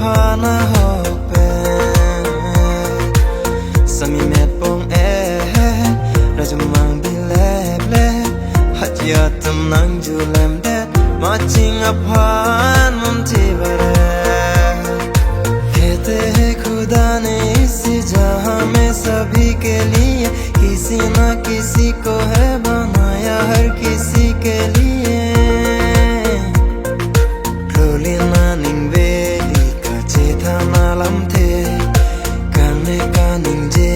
phana hope sami met pong rajamang bileble hatya tam nang julem det matching upon mum tivare कहते हैं खुदा ने इस जहां में सभी के लिए किसी ना किसी को है बनाया हर किसी के लिए Luli naning veli kaceta malam the kane kaning je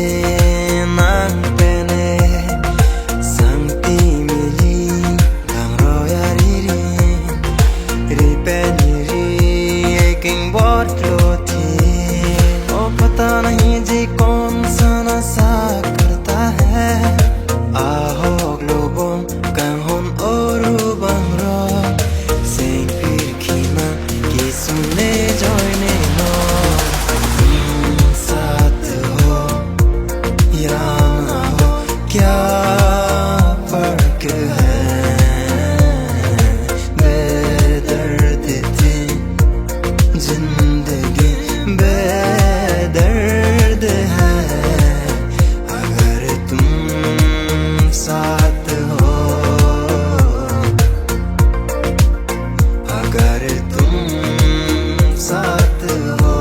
nang pene sangti mili dang roya riri ripeni ri eking bot loti o pata nahi ji kaun sa nasa karta hai aho globom kan hon oru bang ro सुनने जोने no साथ हो या ना हो क्या फर्क है बेदर्द थी जिंदगी बेदर्द है अगर तुम साथ हो अगर तुम साथ हो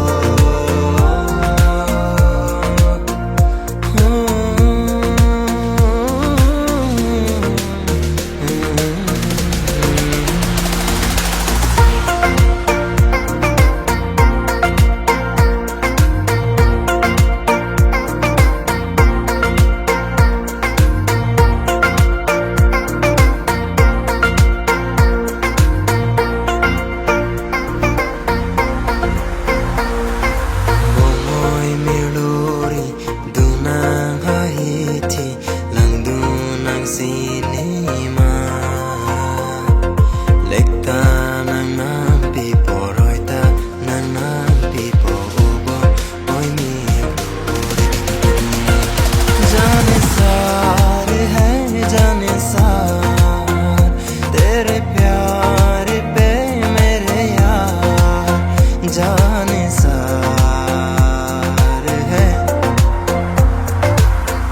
जाने सार है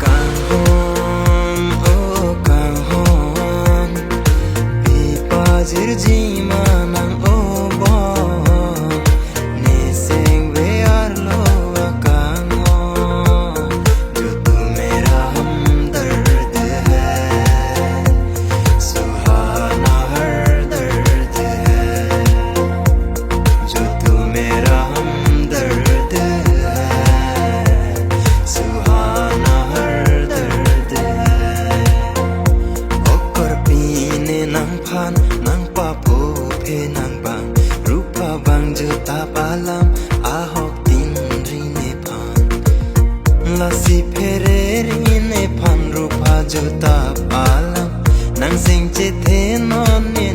कांगोन ओ कांगोन पिपाजिर जीमा नंग ओ bon nising we arlo कांगोन जो तू मेरा हमदर्द है सुहाना हर दर्द है जो तू मेरा हमदर्द है सुहाना हर दर्द है ओकर पीने नंग फान नंग पापो पे नंग bang rupa bang juta palam ahok tin rine pan lasi phere rine pan rupa juta palam nang sing che the non ne